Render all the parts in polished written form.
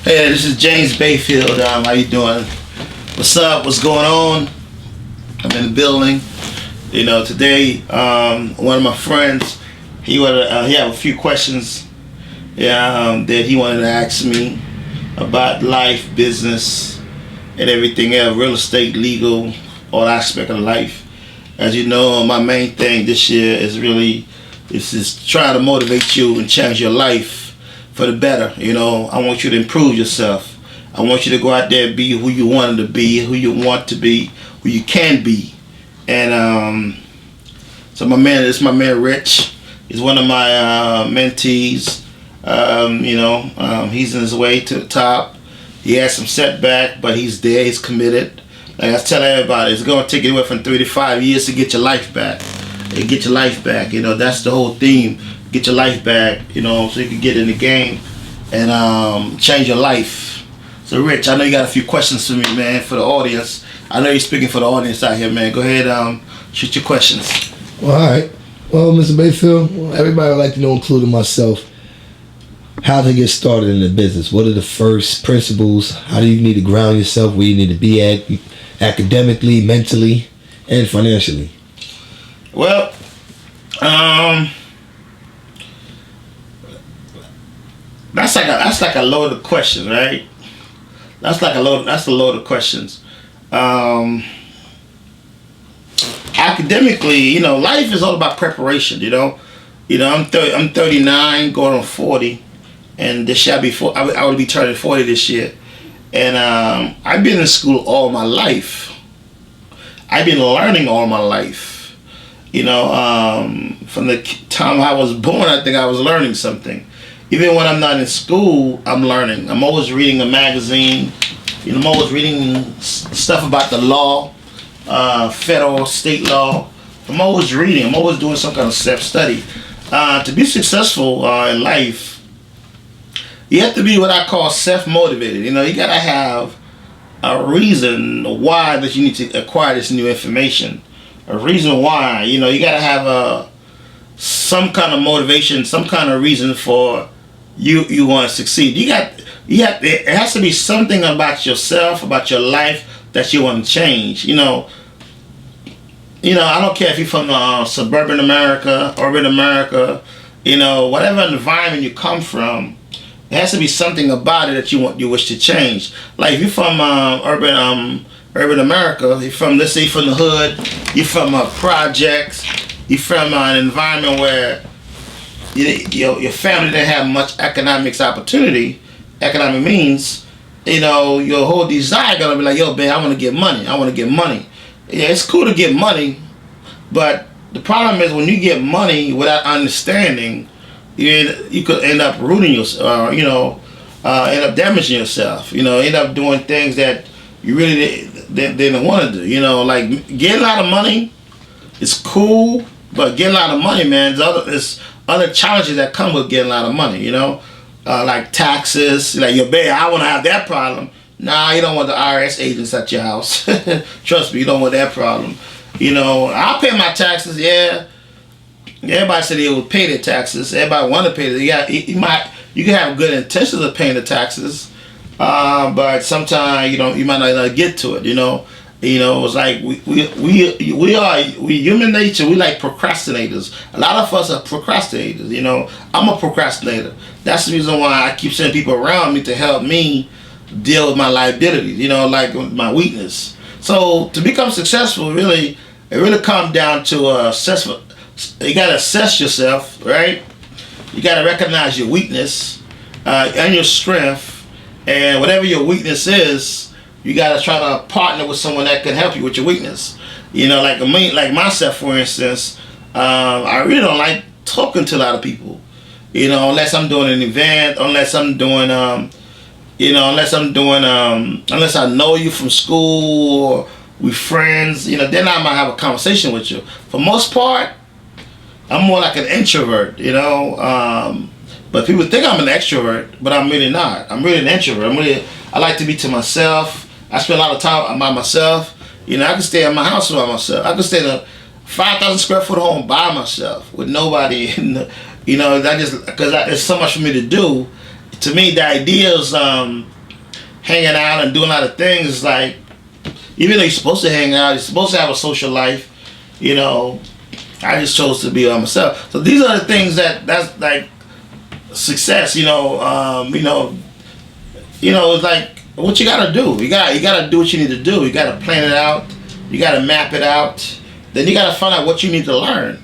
Hey, this is James Bayfield. How you doing? What's up? What's going on? I'm in the building. Today, one of my friends, he have a few questions, that he wanted to ask me about life, business, and everything else, real estate, legal, all aspect of life. As you know, my main thing this year is just trying to motivate you and change your life for the better. I want you to improve yourself. I want you to go out there and be who you wanted to be, who you want to be, who you can be. And so this is my man Rich. He's one of my mentees. He's in his way to the top. He has some setback, but he's there. He's committed. Like I tell everybody, it's going to take anywhere from 3 to 5 years to get your life back. And get your life back. That's the whole theme. Get your life back, so you can get in the game and change your life. So Rich, I know you got a few questions for me, man, for the audience. I know you're speaking for the audience out here, man. Go ahead, shoot your questions. Well, all right. Well, Mr. Bayfield, everybody would like to know, including myself, how to get started in the business. What are the first principles? How do you need to ground yourself? Where you need to be at academically, mentally, and financially? Well, that's like a load of questions, right? That's a load of questions. Academically, life is all about preparation. I'm 39, going on 40, and this year I will be turning 40 this year, and I've been in school all my life. I've been learning all my life. From the time I was born, I think I was learning something. Even when I'm not in school, I'm learning. I'm always reading a magazine. I'm always reading stuff about the law, federal, state law. I'm always reading. I'm always doing some kind of self-study. To be successful in life, you have to be what I call self-motivated. You got to have a reason why that you need to acquire this new information. A reason why. You got to have some kind of motivation, some kind of reason for you want to succeed. It has to be something about yourself, about your life that you want to change. I don't care if you're from suburban America, urban America, whatever environment you come from, it has to be something about it that you wish to change. Like if you're from urban America, you're from, let's say, from the hood, you're from projects, you're from an environment where your family didn't have much economic means, your whole desire gonna be like, yo, man, I want to get money. Yeah, it's cool to get money, but the problem is when you get money without understanding, you could end up ruining yourself, end up damaging yourself, end up doing things that you really didn't want to do. Like getting a lot of money is cool, but getting a lot of money, man, there's other challenges that come with getting a lot of money, like taxes. Like, yo, babe, I want to have that problem. Nah, you don't want the IRS agents at your house. Trust me, you don't want that problem. I'll pay my taxes, yeah. Everybody said they would pay their taxes. Everybody want to pay it. You can have good intentions of paying the taxes, but sometimes you might not get to it. It's like we human nature. We like procrastinators. A lot of us are procrastinators. I'm a procrastinator. That's the reason why I keep sending people around me to help me deal with my liability. Like my weakness. So to become successful, it really comes down to assessment. You gotta assess yourself, right? You gotta recognize your weakness and your strength, and whatever your weakness is, you gotta try to partner with someone that can help you with your weakness. Like me, like myself, for instance, I really don't like talking to a lot of people. Unless I'm doing an event, unless I know you from school or we friends. Then I might have a conversation with you. For most part, I'm more like an introvert. But people think I'm an extrovert, but I'm really not. I'm really an introvert. I like to be to myself. I spend a lot of time by myself. I can stay at my house by myself. I can stay in a 5,000 square foot home by myself with nobody. That just because there's so much for me to do. To me, the idea is hanging out and doing a lot of things. It's like, even though you're supposed to hang out, you're supposed to have a social life, you know, I just chose to be by myself. So these are the things that's like success, you know, it's like what you gotta do. You gotta do what you need to do. You gotta plan it out. You gotta map it out. Then you gotta find out what you need to learn.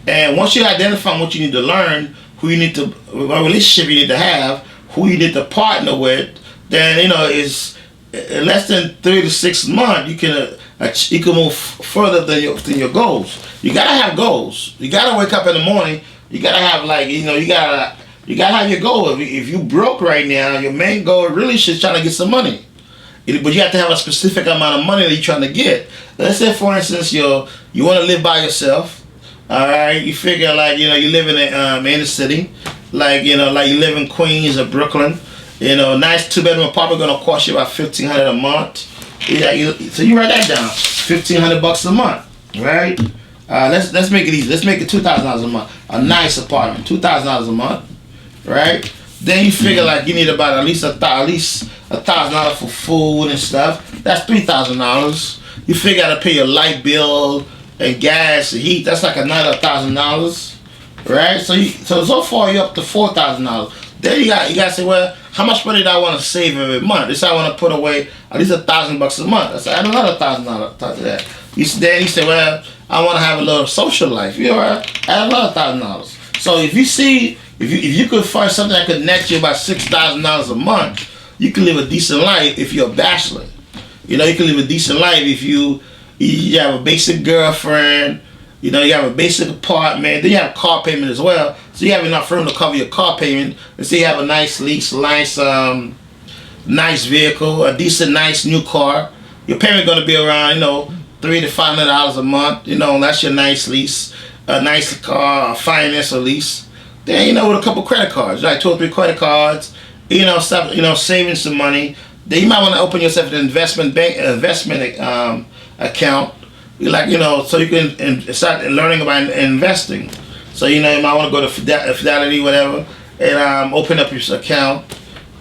And once you identify what you need to learn, who you need to, what relationship you need to have, who you need to partner with, then is in less than 3 to 6 months you can move further than your goals. You gotta have goals. You gotta wake up in the morning. You gotta have you gotta have your goal. If you broke right now, your main goal really should try to get some money. But you have to have a specific amount of money that you're trying to get. Let's say, for instance, you want to live by yourself. All right, you figure you live in the city, like you live in Queens or Brooklyn. Nice 2-bedroom apartment gonna cost you about $1,500 a month. So you write that down, $1,500 a month, right? Let's make it easy. Let's make it $2,000 a month. A nice apartment, $2,000 a month, right? Then you figure you need about at least $1,000 for food and stuff. That's $3,000. You figure out to pay your light bill and gas and heat. That's like another $1,000, right? So far you're up to $4,000. Then you got to say, well, how much money do I want to save every month? This I want to put away at least $1,000 a month. I said, add another $1,000 to that. Then you say, well, I want to have a little social life. You know, add another $1,000. So if you could find something that could net you about $6,000 a month, you can live a decent life if you're a bachelor. You can live a decent life if you have a basic girlfriend. You have a basic apartment. Then you have a car payment as well. So you have enough room to cover your car payment. And so you have a nice lease, nice vehicle, a decent, nice new car. Your payment going to be around, $300 to $500 a month. That's your nice lease, a nice car, finance or lease. Then with a couple credit cards, like 2 or 3 credit cards. Saving some money. Then you might want to open yourself an investment account. So you can start learning about investing. So you might want to go to Fidelity, whatever, and open up your account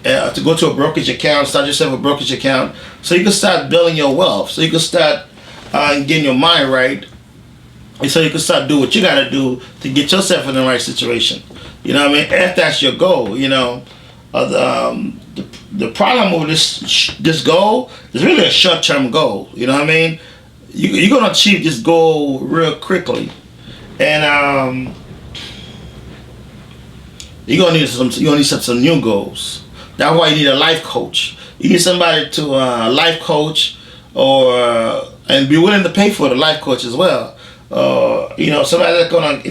to go to a brokerage account. Start yourself a brokerage account, so you can start building your wealth. So you can start getting your mind right, and so you can start doing what you got to do to get yourself in the right situation. You know what I mean? If that's your goal, the problem with this goal is really a short-term goal. You know what I mean? You're gonna achieve this goal real quickly, and you're gonna need some new goals. That's why you need a life coach. You need somebody to life coach, and be willing to pay for the life coach as well. Somebody that's gonna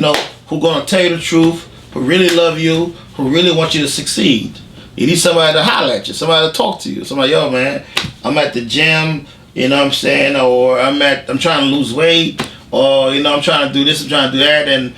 who gonna tell you the truth, who really love you, who really want you to succeed. You need somebody to holler at you, somebody to talk to you. Somebody, yo man, I'm at the gym. You know what I'm saying? Or I'm trying to lose weight, or I'm trying to do this, I'm trying to do that, and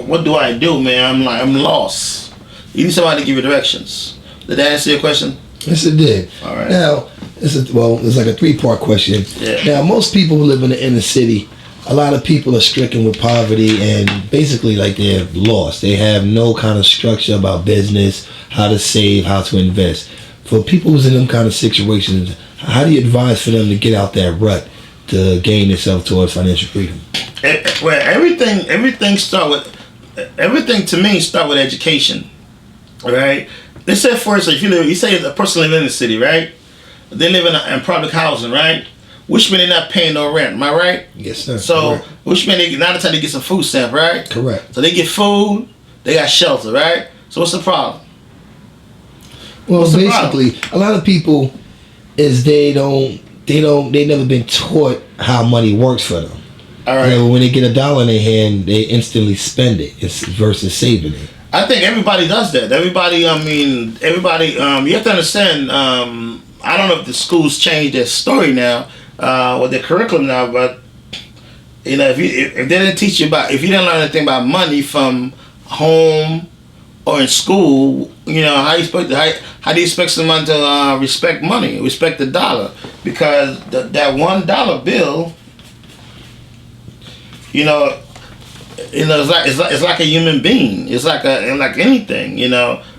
what do I do, man? I'm lost. You need somebody to give you directions. Did that answer your question? Yes, it did. All right. Now, it's like a 3-part question. Yeah. Now, most people who live in the inner city, a lot of people are stricken with poverty and basically they're lost. They have no kind of structure about business, how to save, how to invest. For people who's in them kind of situations, how do you advise for them to get out that rut to gain themselves towards financial freedom? Well, everything to me start with education. All right. Let's say, for instance, you say a person living in the city, right? They live in public housing, right? Which means they're not paying no rent. Am I right? Yes, sir. So, which means now the time they get some food stamp, right? Correct. So they get food, they got shelter, right? So what's the problem? Well, basically, a lot of people is they never been taught how money works for them. All right. When they get $1 in their hand, they instantly spend it versus saving it. I think everybody does that. Everybody. You have to understand. I don't know if the schools changed their story now, with their curriculum now, but if they didn't teach you if you didn't learn anything about money from home or in school, how do you expect someone to respect money, respect the dollar? Because that $1 bill, it's like a human being. It's like anything,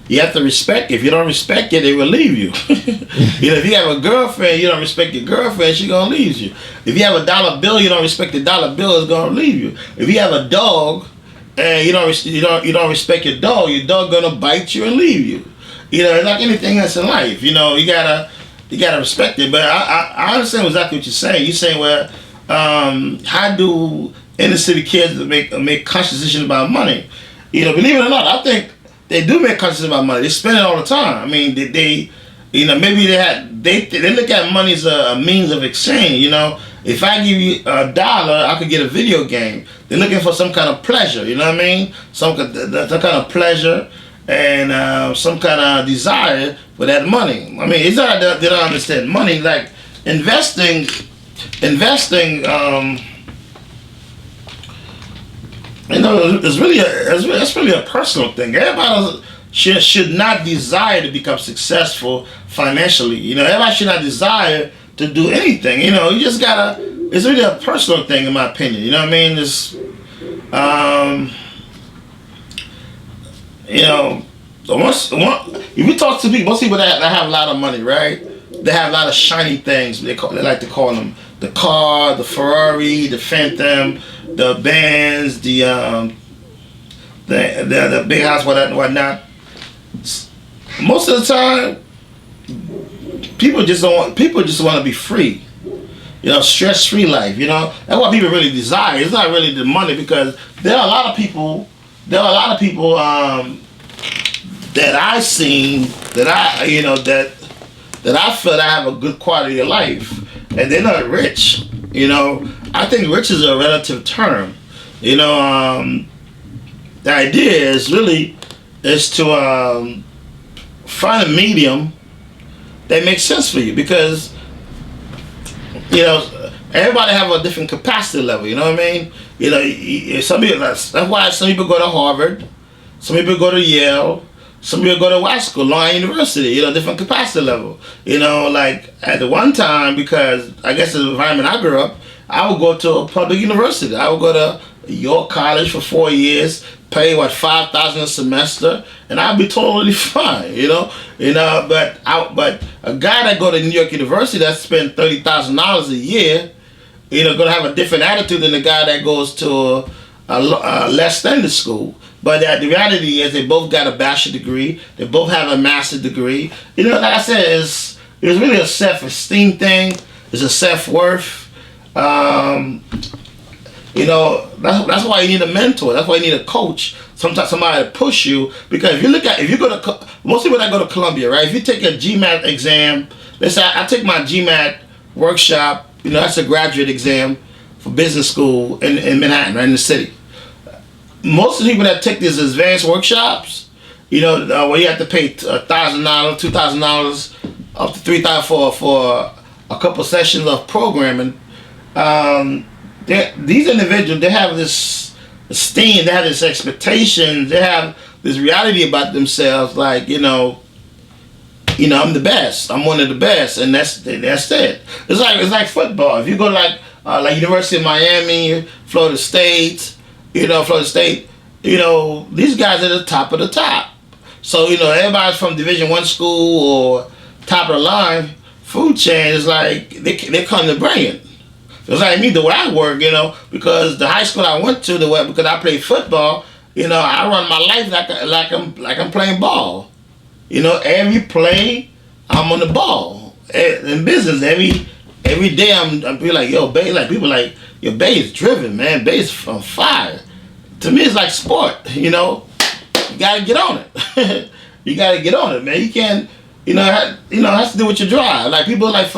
You have to respect it. If you don't respect it, they will leave you. If you have a girlfriend, you don't respect your girlfriend, she gonna leave you. If you have a dollar bill, you don't respect the dollar bill, it's gonna leave you. If you have a dog and you don't respect your dog gonna bite you and leave you. It's like anything else in life. You gotta respect it. But I understand exactly what you're saying. You're saying, well, how do inner city kids make conscious decisions about money? Believe it or not, I think they do make conscious about money. They spend it all the time. I mean, they maybe they look at money as a means of exchange. If I give you $1, I could get a video game. They're looking for some kind of pleasure. You know what I mean? Some kind of pleasure and some kind of desire for that money. I mean, it's not that they don't understand money. Like investing. It's really a personal thing. Everybody should not desire to become successful financially. Everybody should not desire to do anything. You just gotta. It's really a personal thing, in my opinion. You know what I mean? It's, if you talk to people, most people that have a lot of money, right? They have a lot of shiny things. They like to call them the car, the Ferrari, the Phantom, the Benz, the big house, whatnot. Most of the time, people just want to be free. Stress-free life. That's what people really desire. It's not really the money, because there are a lot of people that I've seen that I feel that have a good quality of life, and they're not rich. I think rich is a relative term. The idea is to find a medium that makes sense for you, because everybody have a different capacity level. You know what I mean? Some people, that's why some people go to Harvard, some people go to Yale, some people go to white school, Long Island University. Different capacity level. Like at the one time, because I guess the environment I grew up, I would go to a public university. I would go to York College for 4 years, pay $5,000 a semester, and I'd be totally fine. But a guy that go to New York University that spend $30,000 a year, gonna have a different attitude than the guy that goes to a less standard school. But the reality is, they both got a bachelor degree. They both have a master's degree. Like I said, it's really a self-esteem thing. It's a self-worth. That's why you need a mentor. That's why you need a coach. Sometimes somebody to push you. Because if you go to most people that go to Columbia, right? If you take a GMAT exam, let's say I take my GMAT workshop. That's a graduate exam for business school in Manhattan, right in the city. Most of the people that take these advanced workshops, where you have to pay $1,000, $2,000, up to $3,000 for a couple sessions of programming. These individuals, they have this esteem, they have this expectation, they have this reality about themselves. Like I'm the best. I'm one of the best, and that's it. It's like football. If you go like University of Miami, Florida State. These guys are the top of the top. So, everybody's from Division I school or top of the line food chain is like, they come to bring it. It's like me, the way I work, because the high school I went to, because I played football, I run my life like I'm playing ball. Every play, I'm on the ball. In business, every day I'm be like, yo, Bay, like people like, your Bay is driven, man. Bay is on fire. To me, it's like sport. You gotta get on it. You gotta get on it, man. You can't. It has to do with your drive. Like people if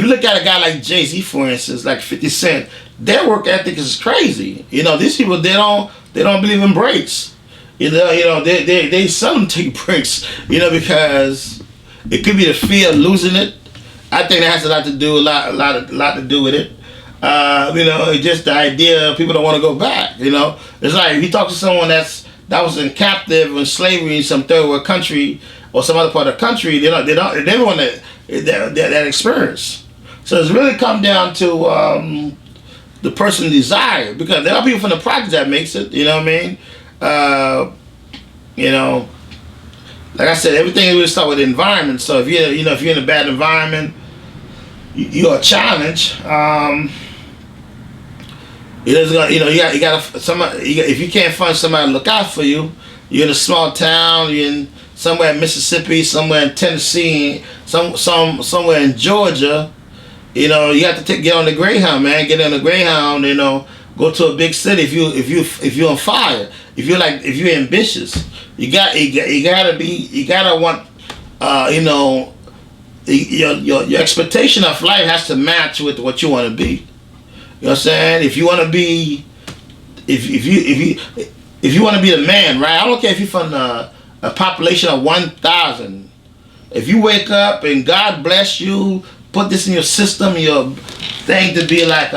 you look at a guy like Jay-Z, for instance, like 50 Cent, their work ethic is crazy. These people they don't believe in breaks. They seldom take breaks. Because it could be the fear of losing it. I think that has a lot to do to do with it. Just the idea people don't want to go back. It's like if you talk to someone that was in captive in slavery in some third world country or some other part of the country, they don't want that experience. So it's really come down to the person's desire, because there are people from the project that makes it. You know what I mean? like I said, everything will start with the environment. So if if you're in a bad environment, you're a challenge. It is gonna, you got somebody. If you can't find somebody to look out for you, you're in a small town. You're in somewhere in Mississippi, somewhere in Tennessee, somewhere in Georgia. You have to get on the Greyhound, man. Get on the Greyhound. Go to a big city. If you're on fire, if you're ambitious, you gotta want. Your expectation of life has to match with what you want to be. You know what I'm saying? If you want to be, if you want to be the man, right? I don't care if you're from a population of 1,000. If you wake up and God bless you, put this in your system, your thing to be like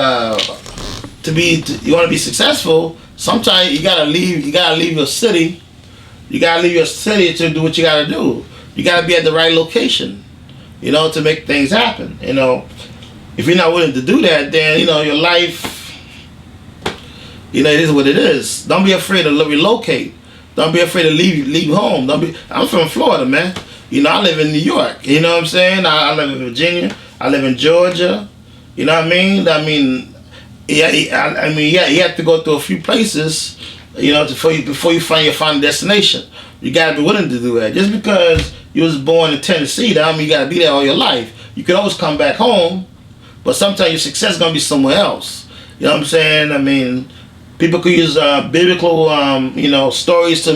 you want to be successful. Sometimes you gotta leave. You gotta leave your city. You gotta leave your city to do what you gotta do. You gotta be at the right location, to make things happen. If you're not willing to do that, then your life, it is what it is. Don't be afraid to relocate. Don't be afraid to leave home. I'm from Florida, man. I live in New York. You know what I'm saying? I live in Virginia. I live in Georgia. You know what I mean? You have to go through a few places, before you find your final destination. You gotta be willing to do that. Just because you was born in Tennessee, that mean you gotta be there all your life. You can always come back home, but sometimes your success is gonna be somewhere else. You know what I'm saying? People could use biblical, stories to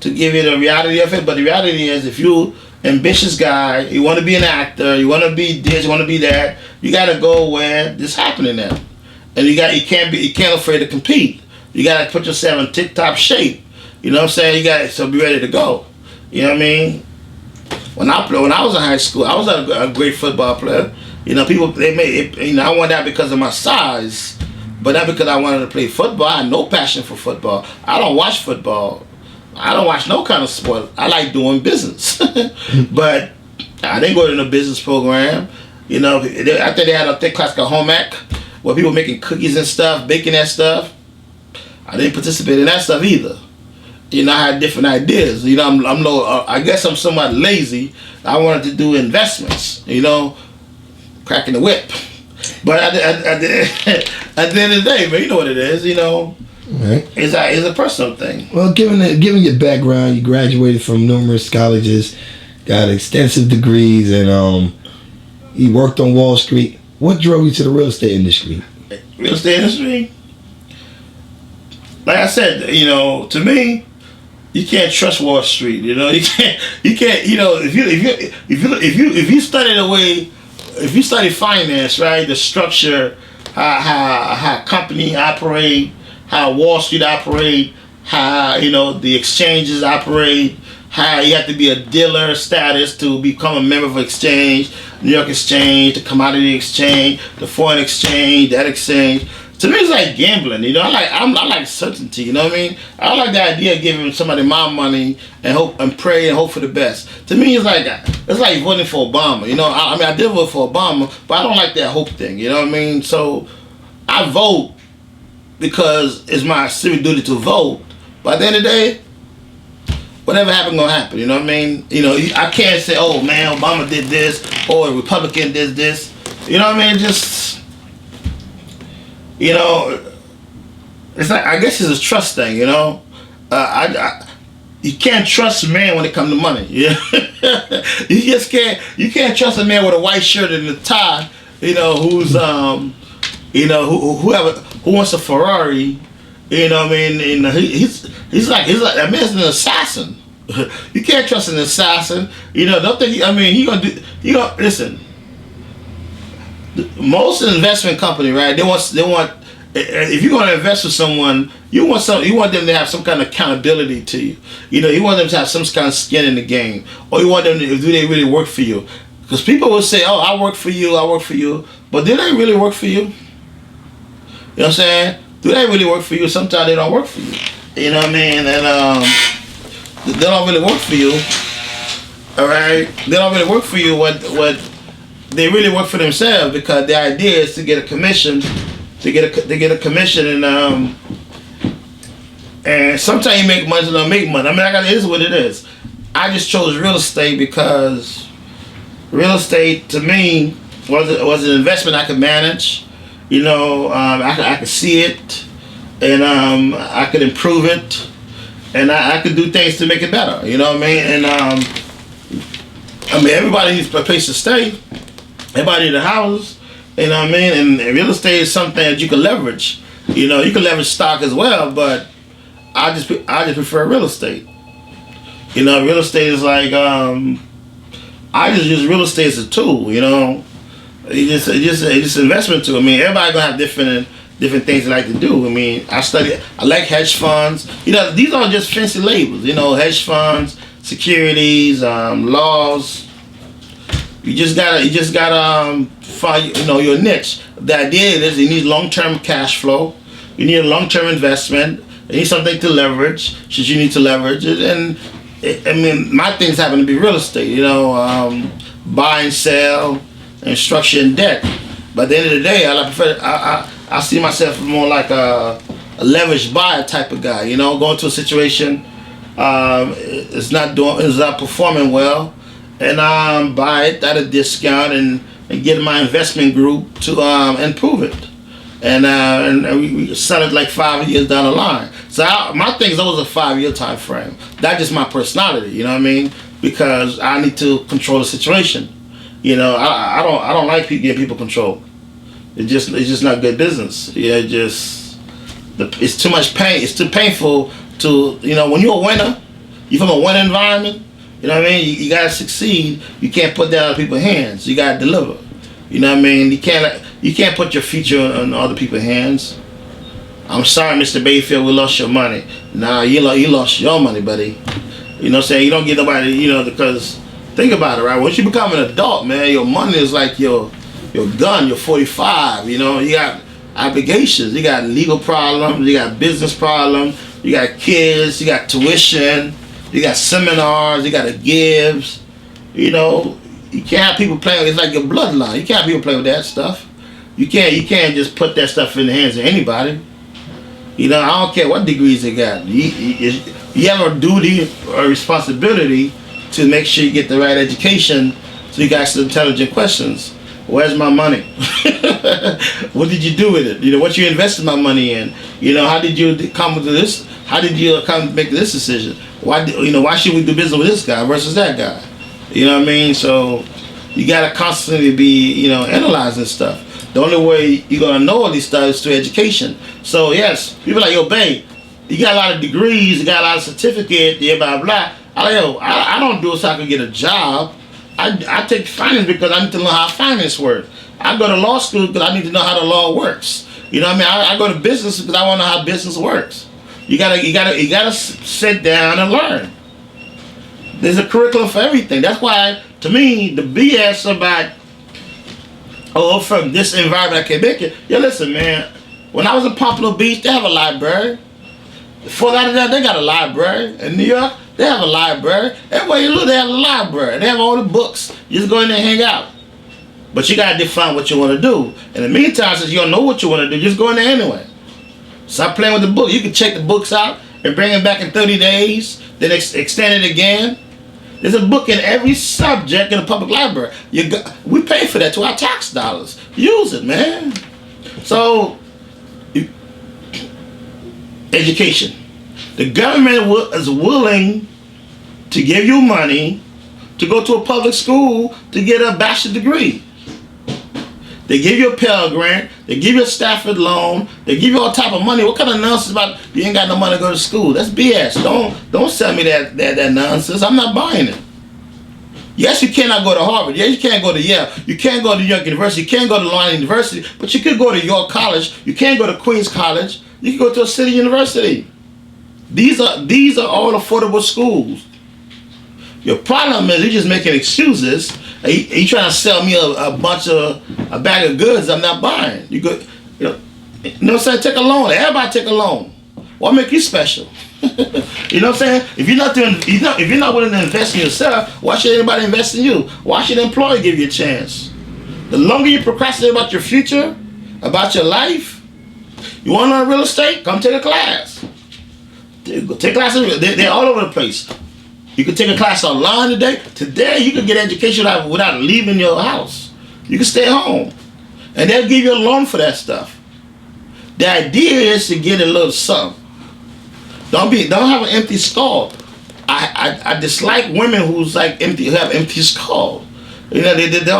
give you the reality of it. But the reality is, if you ambitious guy, you want to be an actor, you want to be this, you want to be that, you got to go where this happening now, and you can't afraid to compete. You got to put yourself in tip-top shape. You know what I'm saying? You got to be ready to go. You know what I mean? When I was in high school, I was a great football player. People they made it. I won that because of my size. But not because I wanted to play football. I had no passion for football. I don't watch football. I don't watch no kind of sport. I like doing business. But I didn't go to no business program. I think they had a thick class called home ec, where people making cookies and stuff, baking that stuff. I didn't participate in that stuff either. I had different ideas. I guess I'm somewhat lazy. I wanted to do investments, cracking the whip. But at the end of the day, man, you know what it is, Right. It's a personal thing. Well, given your background, you graduated from numerous colleges, got extensive degrees, and you worked on Wall Street. What drove you to the real estate industry? Real estate industry? Like I said, to me, you can't trust Wall Street. You can't. If you study the way. If you study finance, right, the structure, how company operate, how Wall Street operate, how the exchanges operate, how you have to be a dealer status to become a member of exchange, New York Exchange, the commodity exchange, the foreign exchange, that exchange. To me, it's like gambling. I like certainty. You know what I mean? I like the idea of giving somebody my money and hope and pray and hope for the best. To me, it's like voting for Obama. I did vote for Obama, but I don't like that hope thing. You know what I mean? So I vote because it's my civic duty to vote. But at the end of the day, whatever happens gonna happen. You know what I mean? I can't say, oh man, Obama did this or a Republican did this. You know what I mean? Just. It's like, I guess it's a trust thing, you can't trust a man when it comes to money. Yeah, you just can't. You can't trust a man with a white shirt and a tie. Who's who wants a Ferrari. You know what I mean? And he's like that man's an assassin. You can't trust an assassin. Don't think. He gonna do. Listen. Most investment company, right? They want. If you're going to invest with someone, you want them to have some kind of accountability to you. You want them to have some kind of skin in the game, or you want them to, do they really work for you? Because people will say, "Oh, I work for you," but do they really work for you? You know what I'm saying? Do they really work for you? Sometimes they don't work for you. You know what I mean? And they don't really work for you. All right, they don't really work for you. What they really work for themselves, because the idea is to get a commission, and sometimes you make money, sometimes you don't make money. It is what it is. I just chose real estate because real estate to me was an investment I could manage. You know, I could see it, and I could improve it, and I could do things to make it better. You know what I mean? And I mean, everybody needs a place to stay. Everybody needs a house. You know what I mean? And real estate is something that you can leverage. You know, you can leverage stock as well, but I just prefer real estate. You know, real estate is like I just use real estate as a tool. You know, it's just an investment tool. I mean, everybody gonna have different things they like to do. I mean, I like hedge funds. You know, these are just fancy labels. You know, hedge funds, securities, laws. You just gotta find, you know, your niche. The idea is you need long-term cash flow. You need a long-term investment. You need something to leverage. Should you need to leverage it, and I mean, my things happen to be real estate. You know, buy and sell, and structure and debt. But at the end of the day, I see myself more like a leveraged buyer type of guy. You know, going to a situation, it's not performing well, and buy it at a discount and get my investment group to improve it, and we sell it like 5 years down the line. So my thing is always a 5-year time frame. That's just my personality. You know what I mean? Because I need to control the situation. You know, I don't like giving people control. It's just not good business. Yeah, it's too much pain. It's too painful to, you know, when you're a winner, you're from a winning environment. You know what I mean? You gotta succeed. You can't put that in other people's hands. You gotta deliver. You know what I mean? You can't put your future in other people's hands. I'm sorry, Mr. Bayfield, we lost your money. Nah, you lost your money, buddy. You know what I'm saying? You don't get nobody, you know, because think about it, right? Once you become an adult, man, your money is like your gun. You're 45. You know, you got obligations. You got legal problems. You got business problems. You got kids. You got tuition. You got seminars. You got to give. You know, you can't have people playing. It's like your bloodline. You can't have people play with that stuff. You can't just put that stuff in the hands of anybody. You know, I don't care what degrees they got. You have a duty or responsibility to make sure you get the right education so you can ask the intelligent questions. Where's my money? What did you do with it? You know, what you invested my money in? You know, how did you come to this? How did you come to make this decision? Why should we do business with this guy versus that guy? You know what I mean? So you gotta constantly be, you know, analyzing stuff. The only way you're gonna know all these stuff is through education. So yes, people like, yo, babe, you got a lot of degrees, you got a lot of certificates, yeah, blah blah. I don't do it so I can get a job. I take finance because I need to know how finance works. I go to law school because I need to know how the law works. You know what I mean? I go to business because I want to know how business works. You gotta sit down and learn. There's a curriculum for everything. That's why, to me, the BS about from this environment I can't make it. Yo, listen, man. When I was in Pompano Beach, they have a library. Before that, they got a library. In New York, they have a library. Everywhere you look, they have a library. They have all the books. You just go in there and hang out. But you gotta define what you want to do. In the meantime, since you don't know what you want to do, just go in there anyway. Stop playing with the book. You can check the books out and bring them back in 30 days. Then extend it again. There's a book in every subject in the public library. We pay for that to our tax dollars. Use it, man. So, education. The government is willing to give you money to go to a public school to get a bachelor's degree. They give you a Pell Grant. They give you a Stafford loan. They give you all type of money. What kind of nonsense about you ain't got no money to go to school? That's BS. Don't sell me that nonsense. I'm not buying it. Yes, you cannot go to Harvard. Yes, you can't go to Yale. You can't go to New York University. You can't go to Long Island University. But you could go to York College. You can't go to Queens College. You can go to a city university. These are all affordable schools. Your problem is you're just making excuses. You trying to sell me a bag of goods I'm not buying. You know what I'm saying? Take a loan. Everybody take a loan. What make you special? You know what I'm saying? If you're not willing to invest in yourself, why should anybody invest in you? Why should an employer give you a chance? The longer you procrastinate about your future, about your life, you want to learn real estate? Come take a class. Take classes. They're all over the place. You can take a class online today. Today, you can get education without leaving your house. You can stay home. And they'll give you a loan for that stuff. The idea is to get a little something. Don't have an empty skull. I dislike women who have empty skull. You know, they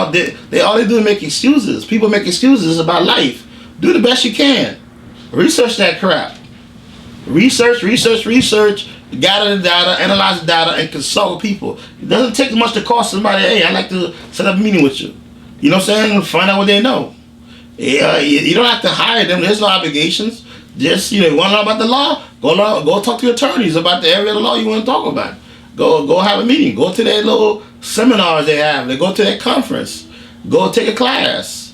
all they do is make excuses. People make excuses about life. Do the best you can. Research that crap. Research. Gather the data, analyze the data, and consult with people. It doesn't take much to call somebody, hey, I'd like to set up a meeting with you. You know what I'm saying? Find out what they know. You don't have to hire them. There's no obligations. Just, you want to know about the law? Go talk to your attorneys about the area of the law you want to talk about. Go have a meeting. Go to their little seminars they have. They go to their conference. Go take a class.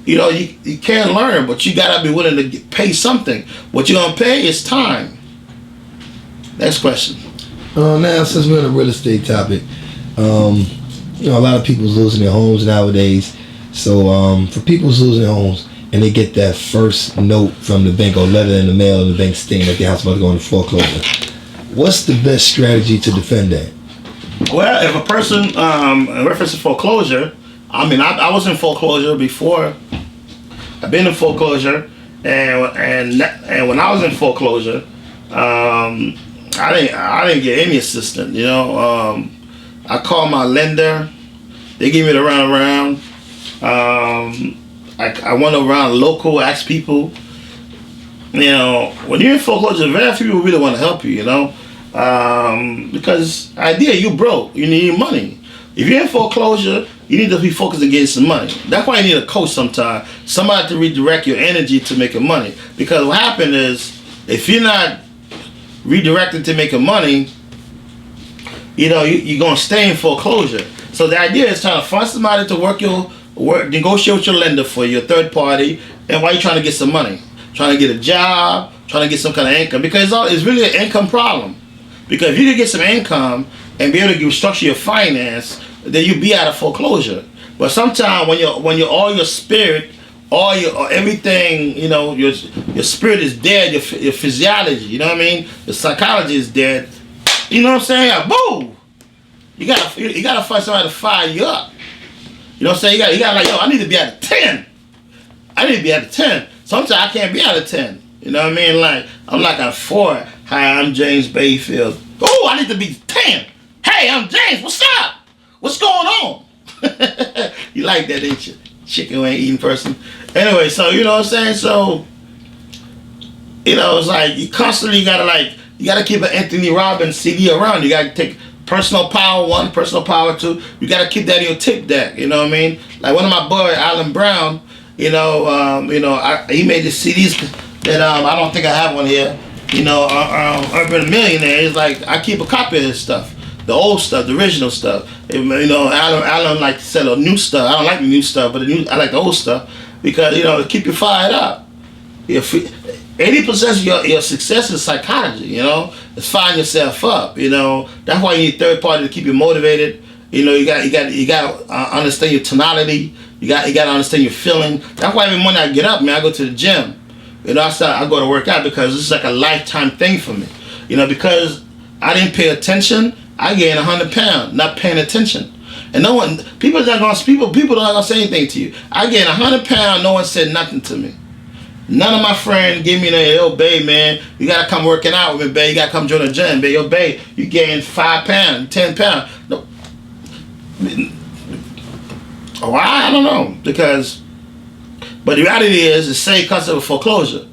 You can't learn, but you got to be willing to pay something. What you're going to pay is time. Next question. Now, since we're on the real estate topic, a lot of people's losing their homes nowadays. So, for people who's losing their homes and they get that first note from the bank or letter in the mail and the bank stating that the house is about to go into foreclosure, what's the best strategy to defend that? Well, if a person, in reference to foreclosure, I was in foreclosure before. I've been in foreclosure, and when I was in foreclosure, I didn't get any assistance. I called my lender. They gave me the runaround. I went around local, asked people. When you're in foreclosure, very few people really want to help you. Because idea you broke, you need money. If you're in foreclosure, you need to be focused on getting some money. That's why you need a coach sometimes, somebody to redirect your energy to making money. Because what happened is, if you're not redirected to making money, you're gonna stay in foreclosure. So the idea is trying to find somebody to negotiate with your lender for your third party, and while you're trying to get some money, trying to get a job, trying to get some kind of income, because it's really an income problem. Because if you can get some income and be able to structure your finance, then you'll be out of foreclosure. But sometimes when all your spirit, everything, your spirit is dead, your physiology, you know what I mean? Your psychology is dead. You know what I'm saying? Boom! You gotta find somebody to fire you up. You know what I'm saying? You gotta I need to be at a 10. I need to be at a 10. Sometimes I can't be at a 10. You know what I mean? Like, I'm like a 4. Hi, I'm James Bayfield. Oh, I need to be 10. Hey, I'm James. What's up? What's going on? You like that, ain't you? Chicken wing eating person. Anyway, so you know what I'm saying? So, it's like you constantly gotta keep an Anthony Robbins CD around. You gotta take personal power 1, personal power 2. You gotta keep that in your tip deck. You know what I mean? Like one of my boys, Alan Brown. He made the CDs that I don't think I have one here. Urban Millionaire. It's like I keep a copy of his stuff, the old stuff, the original stuff. Alan like to sell the new stuff. I don't like the new stuff, but I like the old stuff because to keep you fired up. 80% of your success is psychology. It's firing yourself up. That's why you need third party to keep you motivated. You got to understand your tonality. You got to understand your feeling. That's why every morning I get up, man, I go to the gym. I go to work out because it's like a lifetime thing for me. Because I didn't pay attention, I gained 100 pounds, not paying attention. And people are not gonna say anything to you. I gained 100 pounds, no one said nothing to me. None of my friends gave me yo, babe, man, you gotta come working out with me, babe. You gotta come join the gym, babe. Yo, babe, you gained 5 pounds, 10 pounds. No. Why? I don't know. But the reality is the same concept of foreclosure.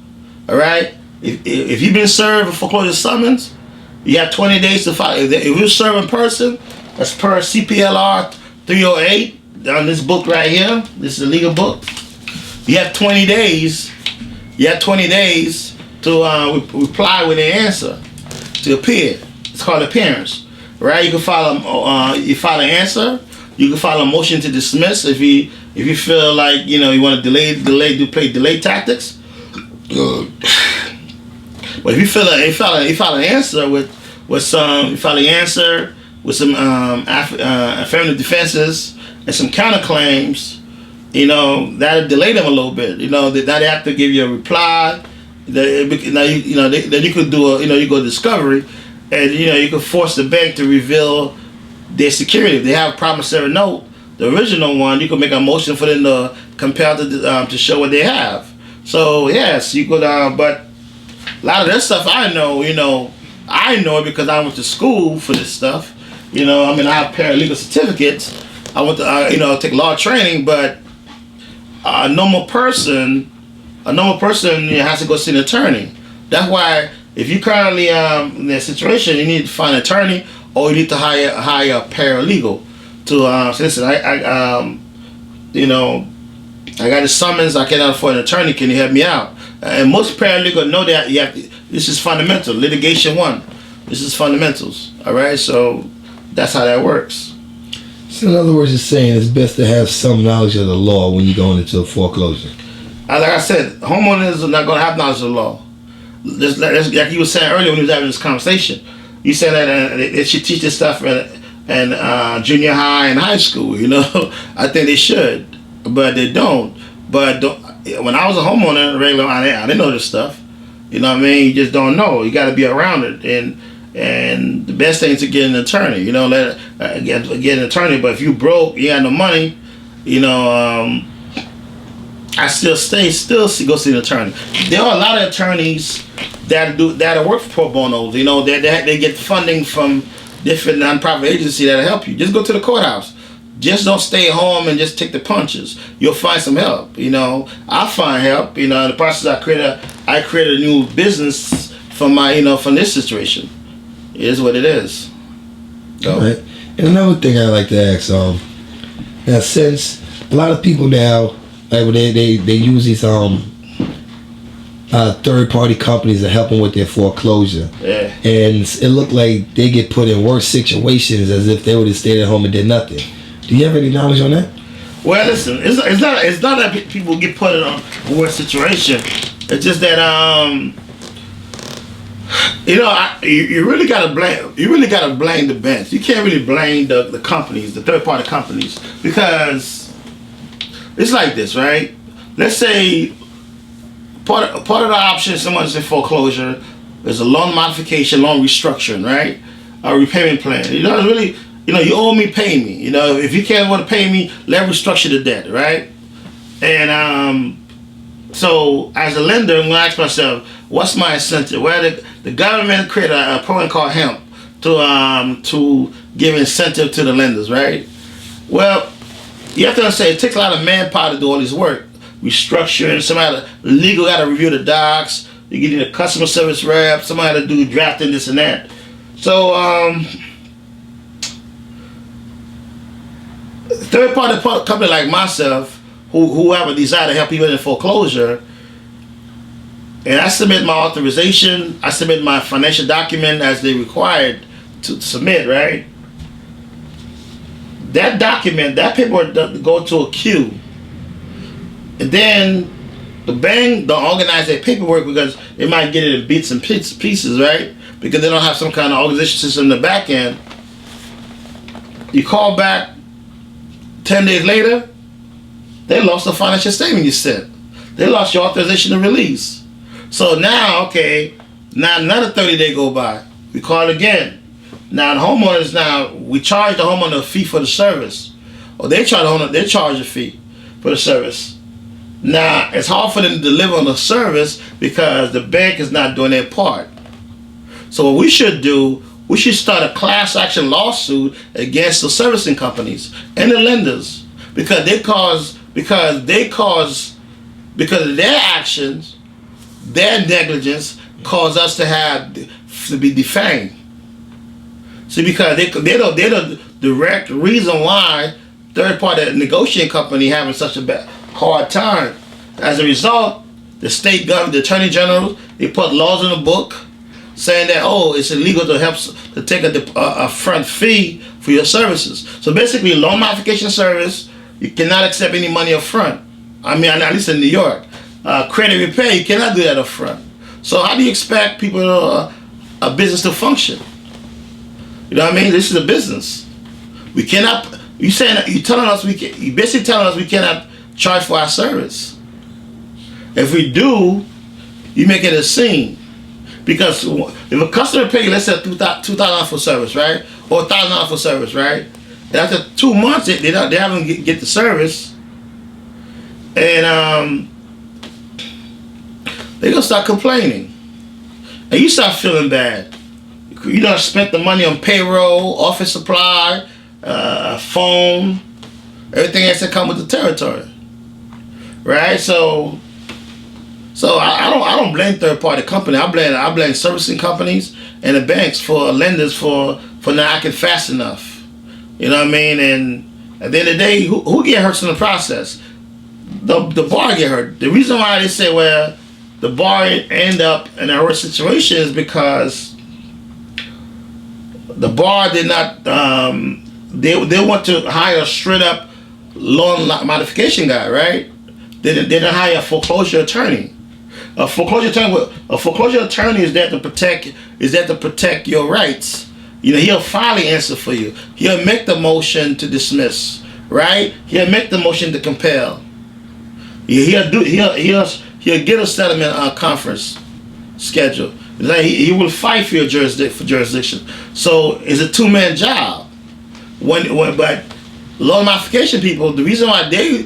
All right? If you've been served a foreclosure summons, you have 20 days to file. If you're serving person, that's per CPLR 308 on this book right here. This is a legal book. You have 20 days. You have 20 days to reply with an answer to appear. It's called appearance. Right? You can file an answer. You can file a motion to dismiss if you feel like you want to play delay tactics. But if you file an answer with some affirmative defenses and some counterclaims, that'll delay them a little bit. Now they have to give you a reply. Then you could do you go discovery. and you can force the bank to reveal their security. If they have a promissory note, the original one, you can make a motion for them to compel to show what they have. So yes, you could. But a lot of this stuff I know, I know it because I went to school for this stuff. I have paralegal certificates. I went to take law training, but a normal person has to go see an attorney. That's why if you currently in that situation, you need to find an attorney or you need to hire a paralegal to say, listen, I got a summons, I cannot afford an attorney, can you help me out? And most paralegals know that this is fundamental, litigation 1. This is fundamentals, all right? So that's how that works. So in other words, you're saying it's best to have some knowledge of the law when you're going into a foreclosure. Like I said, homeowners are not going to have knowledge of the law. Like you were saying earlier when we was having this conversation, you said that they should teach this stuff in junior high and high school. I think they should, but they don't. But when I was a homeowner, regular, I didn't know this stuff. You know what I mean? You just don't know. You got to be around it, and the best thing is to get an attorney. Get an attorney. But if you broke, you got no money, I still go see an attorney. There are a lot of attorneys that work for pro bono. They get funding from different nonprofit agencies that'll help you. Just go to the courthouse. Just don't stay home and just take the punches. You'll find some help. I'll find help. In the process, I created a new business from from this situation. It is what it is. All right. And another thing I like to ask, now since a lot of people now, like they use these third party companies to help them with their foreclosure, yeah, and it looked like they get put in worse situations as if they would have stayed at home and did nothing. Do you have any knowledge on that? Well, listen, it's not that people get put in a worse situation. It's just that you really gotta blame the banks. You can't really blame the companies, the third party companies, because it's like this, right? Let's say part of the option someone's in foreclosure is a loan modification, loan restructuring, right? A repayment plan. Really, you owe me, pay me. If you can't want to pay me, let restructure the debt, right? And so as a lender, I'm gonna ask myself, what's my incentive? Well, the government created a program called HEMP to give incentive to the lenders, right? Well, you have to understand, it takes a lot of manpower to do all this work. Restructuring, somebody legal got to review the docs. You get a customer service rep. Somebody got to do drafting, this and that. So third party company like myself, who have a desire to help people in foreclosure, and I submit my authorization, I submit my financial document as they required to submit, right? That document, that paperwork go to a queue. And then the bank don't organize their paperwork because they might get it in bits and pieces, right? Because they don't have some kind of organization system in the back end. You call back 10 days later, they lost the financial statement you sent. They lost your authorization to release. So now, now another 30 days go by. We call again. Now the homeowners, we charge the homeowner a fee for the service. Or they charge a fee for the service. Now, it's hard for them to deliver on the service because the bank is not doing their part. So what we should do, we should start a class action lawsuit against the servicing companies and the lenders because of their actions, their negligence cause us to be defamed. See, because they're the direct reason why third party negotiating company having such a hard time. As a result, the state government, the attorney general, they put laws in the book saying that it's illegal to take a front fee for your services. So basically, loan modification service, you cannot accept any money up front. I mean, at least in New York, credit repair, you cannot do that up front. So how do you expect people a business to function? You know what I mean? This is a business. We cannot. You basically telling us we cannot charge for our service. If we do, you make it a scene. Because if a customer pay you, let's say $2,000 for service, right, or $1,000 for service, right, and after 2 months they haven't get the service, and they gonna start complaining, and you start feeling bad. You done spent the money on payroll, office supply, phone, everything has to come with the territory, right? So I don't blame third party company. I blame servicing companies and the banks for lenders for not acting fast enough. You know what I mean? And at the end of the day, who get hurt in the process? The bar get hurt. The reason why they say well the bar end up in a worse situation is because the bar did not they want to hire a straight up loan modification guy, right? They didn't hire a foreclosure attorney. A foreclosure attorney is there to protect your rights. You know, he'll file the answer for you. He'll make the motion to dismiss, right? He'll make the motion to compel. He'll get a settlement conference schedule. Like he will fight for your jurisdiction. So it's a two-man job. But loan modification people, the reason why they're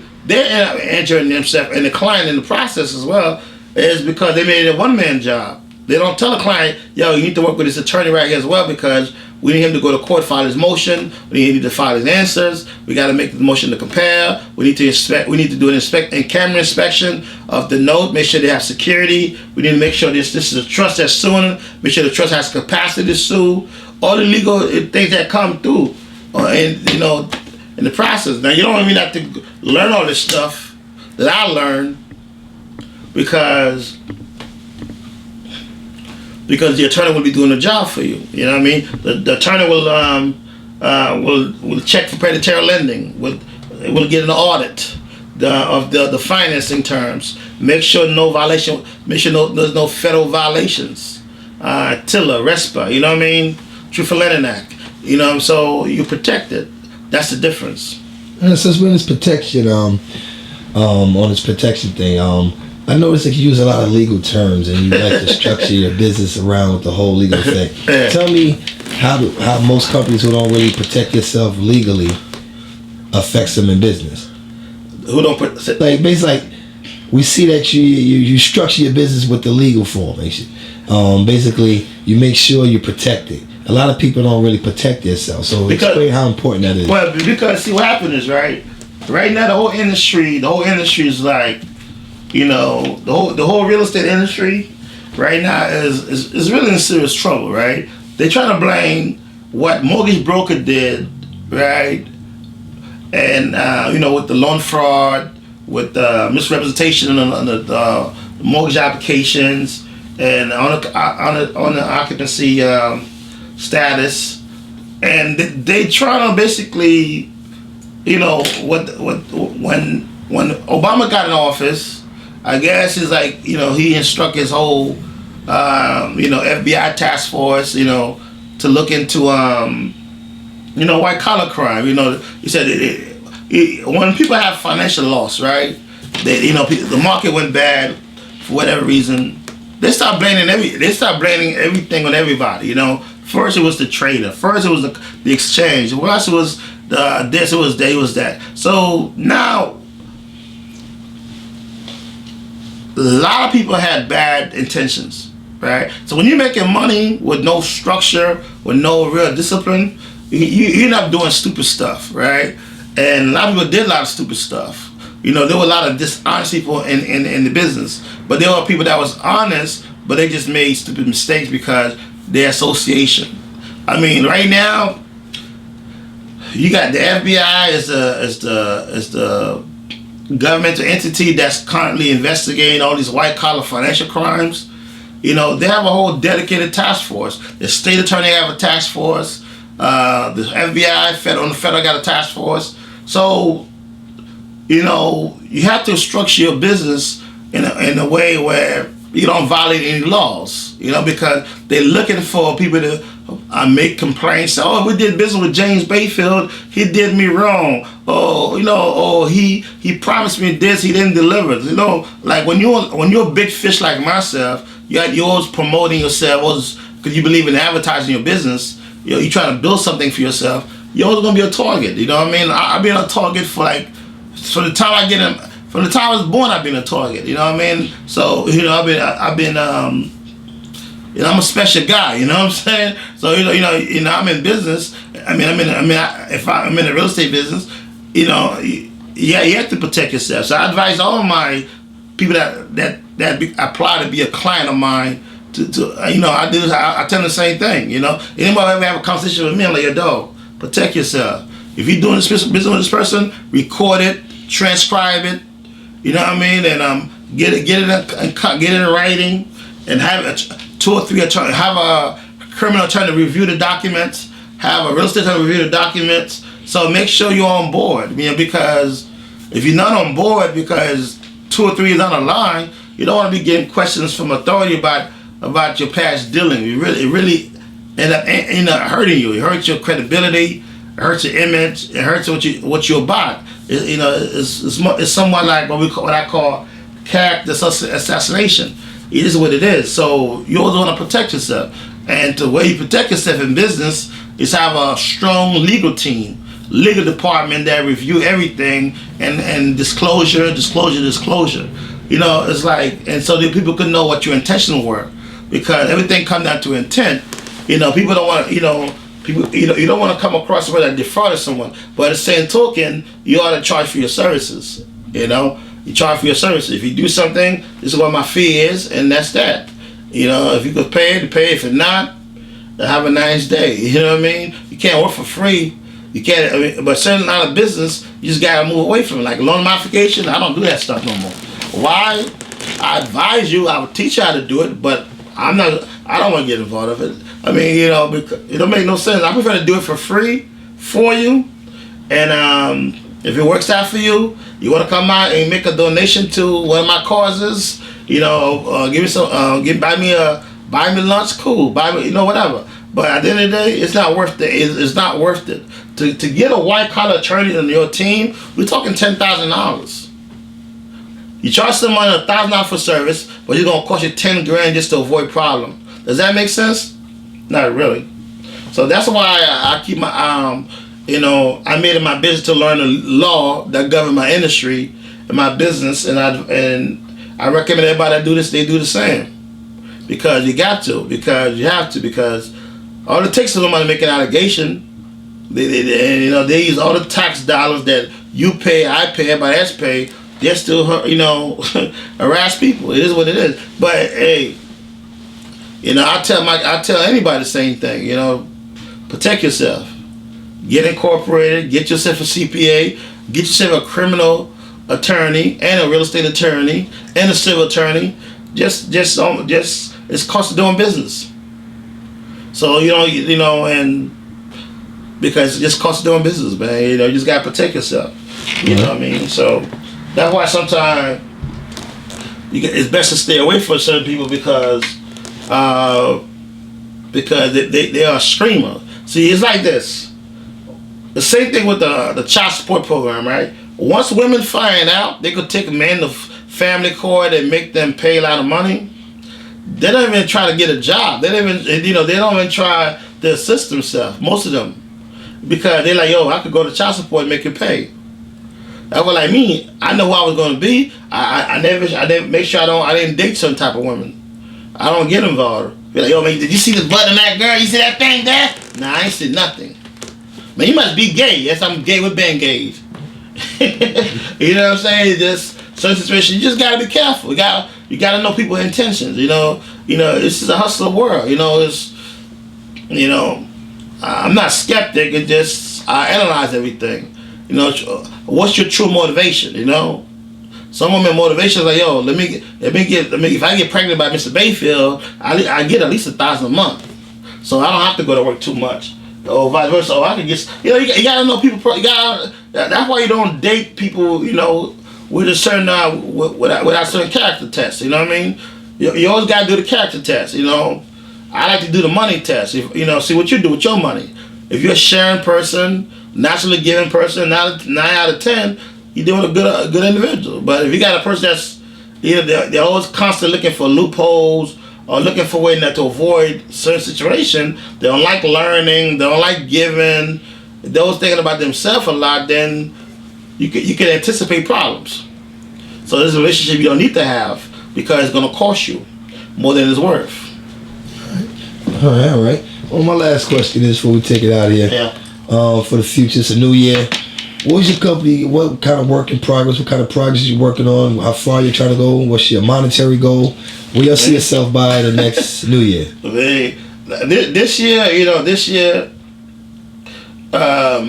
injuring themselves and the client in the process as well is because they made it a one-man job. They don't tell the client, yo, you need to work with this attorney right here as well because we need him to go to court, file his motion. We need to file his answers. We got to make the motion to compare. We need to inspect. We need to do an camera inspection of the note. Make sure they have security. We need to make sure this is a trust that's suing. Make sure the trust has capacity to sue. All the legal things that come through, and you know, in the process. Now you don't even have to learn all this stuff that I learned because the attorney will be doing the job for you. You know what I mean? The attorney will check for predatory lending. Will get an audit of the financing terms. Make sure no violation. Make sure there's no federal violations. TILA, RESPA. You know what I mean? Truthful Lending Act. You know, so you protect it. That's the difference. And since we're in this protection, on this protection thing, I noticed that you use a lot of legal terms and you like to structure your business around with the whole legal thing. Yeah. Tell me how most companies who don't really protect yourself legally affects them in business. Who don't like basically we see that you structure your business with the legal formation. Basically you make sure you're protected. A lot of people don't really protect themselves. So explain how important that is. Well, because see what happened is right now the whole industry is like, you know, the whole real estate industry right now is really in serious trouble, right? They try to blame what mortgage broker did, right? And you know, with the loan fraud, with the misrepresentation on the mortgage applications, and on the occupancy status, and they try to basically, you know, when Obama got in office. I guess it's like, you know, he instructed his whole, you know, FBI task force, you know, to look into, you know, white collar crime. You know, he said when people have financial loss, right? You know, the market went bad for whatever reason. They start blaming everything on everybody. You know, first it was the trader. First it was the exchange. First it was this. It was that. So now. A lot of people had bad intentions, right? So when you're making money with no structure, with no real discipline, you end up doing stupid stuff, right? And a lot of people did a lot of stupid stuff. You know, there were a lot of dishonest people in the business, but there were people that was honest, but they just made stupid mistakes because their association. I mean, right now, you got the FBI as the governmental entity that's currently investigating all these white collar financial crimes. You know, they have a whole dedicated task force. The state attorney have a task force. The FBI, on the federal got a task force. So, you know, you have to structure your business in a way where you don't violate any laws. You know, because they're looking for people to make complaints. Say, oh, we did business with James Bayfield. He did me wrong. Oh, you know, oh, he promised me this. He didn't deliver. You know, like when you're a big fish like myself, you're always promoting yourself, because you believe in advertising your business. You trying to build something for yourself. You're always gonna be a target. You know what I mean? I've been a target for like, from the time I was born, I've been a target. You know what I mean? So I've been I'm a special guy. You know what I'm saying? So I'm in business. If I'm in the real estate business, you have to protect yourself. So I advise all of my people that apply to be a client of mine I tell them the same thing. Anybody ever have a conversation with me, I'm like, yo, dog, protect yourself. If you're doing this business with this person, record it, transcribe it. You know what I mean? And get it in writing, and have 2 or 3 attorneys, have a criminal attorney review the documents, have a real estate attorney review the documents. So make sure you're on board. Because if you're not on board, because 2 or 3 years down the line, you don't want to be getting questions from authority about your past dealing. It really end up hurting you. It hurts your credibility. It hurts your image. It hurts what you're about. It's somewhat like what I call character assassination. It is what it is. So you always want to protect yourself, and the way you protect yourself in business is have a strong legal team, legal department that review everything and disclosure. It's like, and so that people could know what your intentions were, because everything comes down to intent. People don't want you don't want to come across somebody that defrauded someone, but at the same token, you ought to charge for your services. You charge for your services. If you do something, this is what my fee is, and that's that. If you could pay it, pay. If not, have a nice day. You know what I mean? You can't work for free. You can't. But certain line of business, you just gotta move away from it. Like loan modification, I don't do that stuff no more. Why? I advise you. I would teach you how to do it, but I don't want to get involved with it. Because it don't make no sense. I prefer to do it for free for you, and if it works out for you, you want to come out and make a donation to one of my causes. Give me some. Buy me lunch. Cool. Buy me. Whatever. But at the end of the day, it's not worth it. It's not worth it to get a white collar attorney on your team. We're talking $10,000. You charge someone $1,000 for service, but it's gonna cost you $10,000 just to avoid problem. Does that make sense? Not really. So that's why I keep my I made it my business to learn the law that govern my industry and my business, and I recommend everybody that do this, they do the same, because you got to, because you have to, because all it takes is somebody to make an allegation. They use all the tax dollars that you pay, I pay, everybody else pay. They still harass people. It is what it is. But hey, I tell anybody the same thing. Protect yourself. Get incorporated. Get yourself a CPA. Get yourself a criminal attorney and a real estate attorney and a civil attorney. Just it's cost of doing business. So and because it just costs doing business, man. You just gotta protect yourself. You know what I mean? So that's why sometimes it's best to stay away from certain people, because they are a screamer. See, it's like this. The same thing with the child support program, right? Once women find out they could take a man to family court and make them pay a lot of money, they don't even try to get a job. They don't even try to assist themselves. Most of them, because they're like, yo, I could go to child support and make it pay. That's what like me. I know who I was going to be. I never make sure I didn't date certain type of women. I don't get involved. Be like, yo, man, did you see the butt on that girl? You see that thing there? Nah, I ain't see nothing. Man, you must be gay. Yes, I'm gay with Bengage. You know what I'm saying? Just certain situations, you just gotta be careful. You gotta know people's intentions. This is a hustler world. I'm not skeptic. It just I analyze everything. What's your true motivation? Some women motivation is like, yo, let me if I get pregnant by Mr. Bayfield, I get at least $1,000 a month, so I don't have to go to work too much, or vice versa. Or I can get, you gotta know people. That's why you don't date people, with a certain without certain character tests. You know what I mean? You always gotta do the character test. I like to do the money test. See what you do with your money. If you're a sharing person, naturally giving person, 9 out of 10, you're doing a good individual. But if you got a person that's they're always constantly looking for loopholes, or looking for a way not to avoid certain situation, they don't like learning, they don't like giving, those thinking about themselves a lot, then you can anticipate problems. So this is a relationship you don't need to have because it's going to cost you more than it's worth. All right. Well, my last question is before we take it out of here. Yeah. For the future, it's a new year. What's your company? What kind of work in progress? What kind of projects you working on? How far you trying to go? What's your monetary goal? Where you see yourself by the next new year? This year, I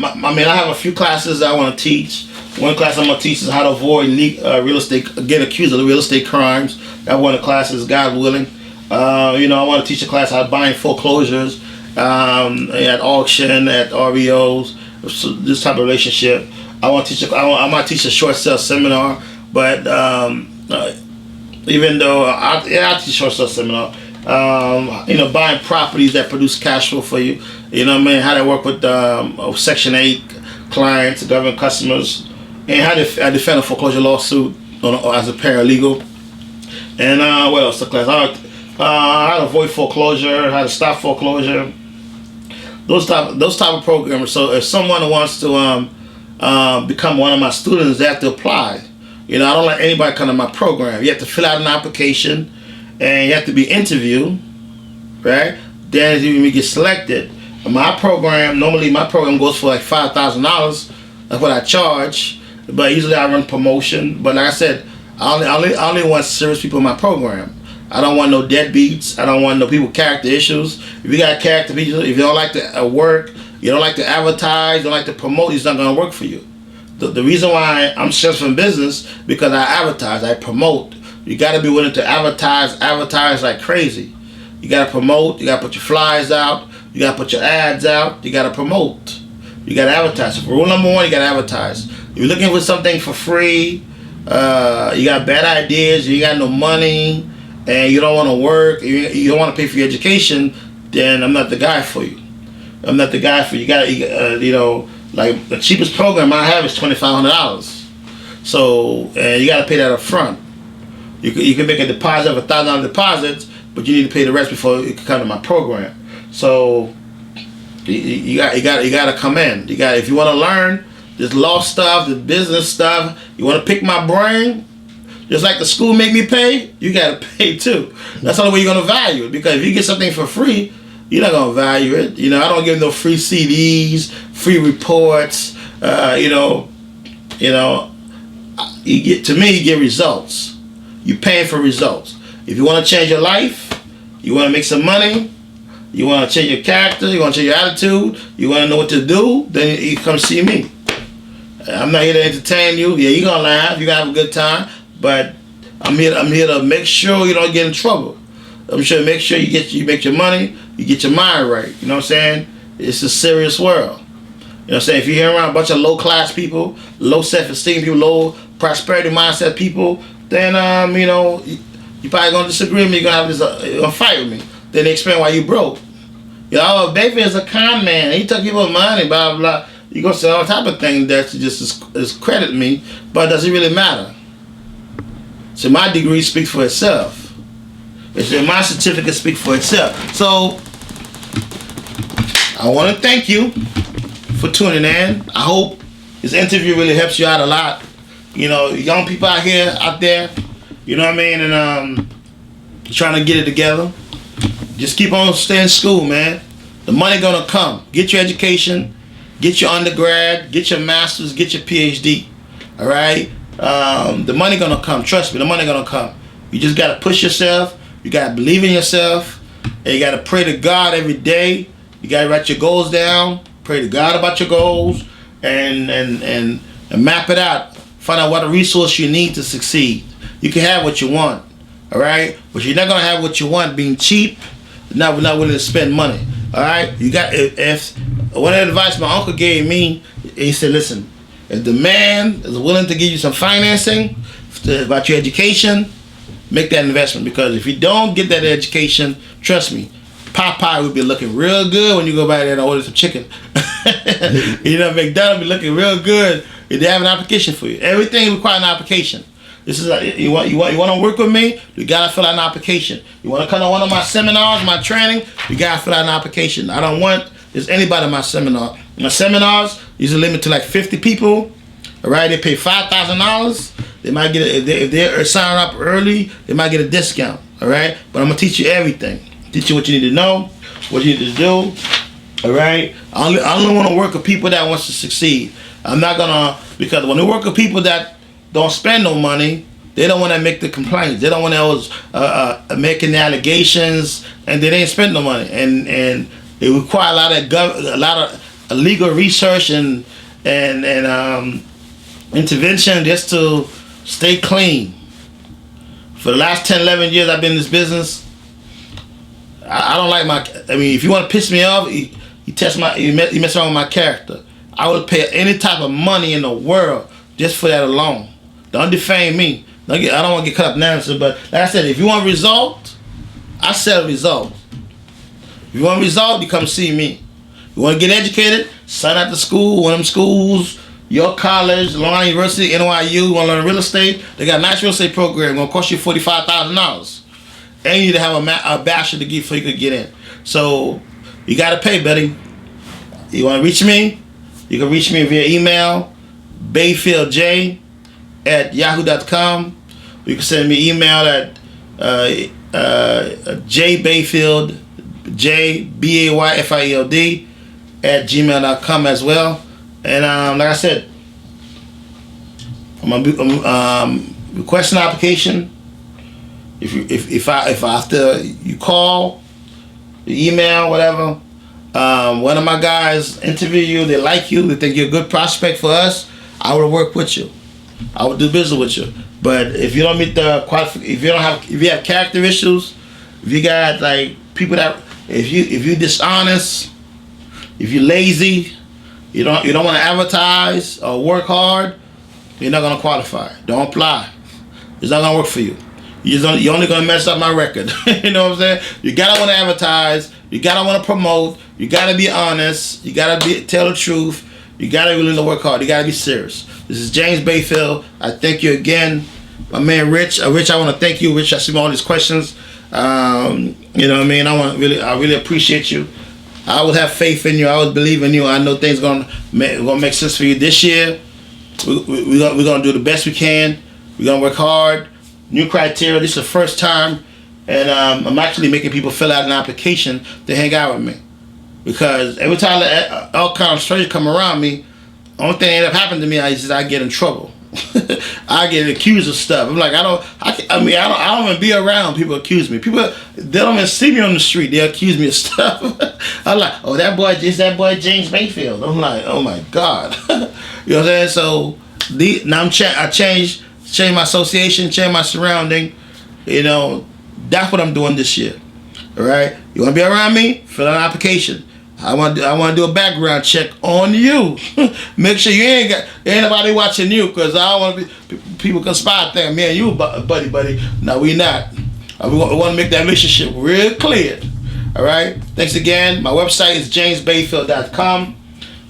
have a few classes I want to teach. One class I'm going to teach is how to avoid real estate, get accused of real estate crimes. That one of the classes, God willing. I want to teach a class how to buy in foreclosures, at auction, at REOs, so this type of relationship. I want to teach. I might teach a short sale seminar, but even though I'll teach a short sale seminar, buying properties that produce cash flow for you. You know what I mean? How to work with Section 8 clients, government customers, and how to defend a foreclosure lawsuit as a paralegal. And what else? The class. How to avoid foreclosure, how to stop foreclosure. Those type of programs. So if someone wants to become one of my students, they have to apply. I don't let anybody come to my program. You have to fill out an application, and you have to be interviewed, right? Then you get selected. Normally my program goes for like $5,000. That's what I charge. But usually I run promotion. But like I said, I only want serious people in my program. I don't want no deadbeats. I don't want no people with character issues. If you got character issues, if you don't like to work, you don't like to advertise, you don't like to promote, it's not going to work for you. The reason why I'm successful in business, because I advertise, I promote. You got to be willing to advertise like crazy. You got to promote, you got to put your flyers out, you got to put your ads out, you got to promote. You got to advertise. So rule number one, you got to advertise. If you're looking for something for free, you got bad ideas, you got no money, and you don't want to work, you don't want to pay for your education, then I'm not the guy for you. I'm not the guy for you. You got like the cheapest program I have is $2,500. So, and you got to pay that up front. You can make a deposit of $1,000 deposit, but you need to pay the rest before you can come to my program. So, you got to come in. If you want to learn this law stuff, this business stuff, you want to pick my brain. Just like the school make me pay, you gotta pay too. That's the only way you're gonna value it. Because if you get something for free, you're not gonna value it. I don't give no free CDs, free reports. You get results. You paying for results. If you want to change your life, you want to make some money, you want to change your character, you want to change your attitude, you want to know what to do, then you come see me. I'm not here to entertain you. Yeah, you're gonna laugh, you're gonna have a good time. But I'm here to make sure you don't get in trouble. I'm sure to make sure you make your money, you get your mind right. You know what I'm saying? It's a serious world. You know what I'm saying? If you're here around a bunch of low class people, low self-esteem people, low prosperity mindset people, then you probably gonna disagree with me. You're gonna have fight with me. Then they explain why you broke. Bayfield is a con man. He took people money, blah blah blah. You gonna say all type of things that just discredit me, but does it really matter? So my degree speaks for itself. My certificate speaks for itself. So I want to thank you for tuning in. I hope this interview really helps you out a lot. Young people out there, you know what I mean, and trying to get it together. Just keep on staying in school, man. The money gonna come. Get your education, get your undergrad, get your master's, get your PhD. All right. The money gonna come. Trust me, the money gonna come. You just gotta push yourself. You gotta believe in yourself, and you gotta pray to God every day. You gotta write your goals down. Pray to God about your goals, and map it out. Find out what resource you need to succeed. You can have what you want, all right, but you're not gonna have what you want being cheap. Not willing to spend money. All right, you got if one of the advice my uncle gave me, he said, listen. If the man is willing to give you some financing about your education, make that investment. Because if you don't get that education, trust me, Popeye will be looking real good when you go by there and order some chicken. McDonald's will be looking real good if they have an application for you. Everything requires an application. This is you want to work with me? You gotta fill out an application. You want to come to one of my seminars, my training? You gotta fill out an application. I don't want just anybody in my seminar. My seminars usually limit to like 50 people. All right, they pay $5,000. They might get if they're signing up early, they might get a discount. All right, but I'm gonna teach you everything. Teach you what you need to know, what you need to do. All right, I only want to work with people that wants to succeed. I'm not gonna, because when we work with people that don't spend no money, they don't want to make the complaints. They don't want to always making the allegations, and they didn't spend no money. And it requires a lot of legal research and intervention just to stay clean. For the last 10, 11 years I've been in this business. I don't like if you want to piss me off, you mess around with my character. I would pay any type of money in the world just for that alone. Don't defame me. I don't want to get caught up in narratives, but like I said, if you want a result, I sell results. If you want a result, you come see me. You want to get educated, sign up to school, one of them schools, your college, Long Island University, NYU, you want to learn real estate, they got a nice real estate program, going to cost you $45,000. And you need to have a bachelor degree before you could get in. So, you got to pay, buddy. You want to reach me? You can reach me via email, bayfieldj@yahoo.com. You can send me email at jbayfield, JBAYFIELD @gmail.com as well. And like I said, I'm requesting an application. If after you call, you email, whatever, one of my guys interview you, they like you, they think you're a good prospect for us, I would work with you. I would do business with you. But if you don't meet the if you have character issues, if you got like people that if you dishonest, if you're lazy, you don't want to advertise or work hard, you're not gonna qualify. Don't apply. It's not gonna work for you. You're only gonna mess up my record. You know what I'm saying? You gotta want to advertise. You gotta want to promote. You gotta be honest. You gotta tell the truth. You gotta be willing to work hard. You gotta be serious. This is James Bayfield. I thank you again, my man Rich. Rich, I want to thank you. Rich, I see all these questions. You know what I mean? I really appreciate you. I would have faith in you. I would believe in you. I know things gonna make sense for you this year. We're gonna do the best we can. We're gonna work hard. New criteria. This is the first time, and I'm actually making people fill out an application to hang out with me, because every time all kind of strangers come around me, only thing that end up happening to me is I get in trouble. I get accused of stuff. I'm like, I don't even be around people accuse me. People, they don't even see me on the street. They accuse me of stuff. I'm like, oh, that boy James Bayfield. I'm like, oh my God. You know what I'm saying? So now I changed my association, change my surrounding. You know, that's what I'm doing this year. All right, you want to be around me? Fill out an application. I want to do a background check on you. Make sure you ain't nobody watching you, because I don't want to be people can spy thing. Me and you, buddy. No, we not. We want to make that relationship real clear. All right. Thanks again. My website is jamesbayfield.com.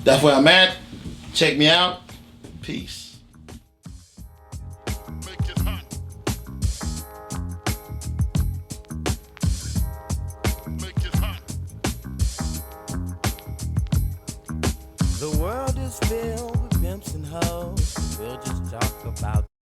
That's where I'm at. Check me out. Peace. The world is filled with pimps and hoes. We'll just talk about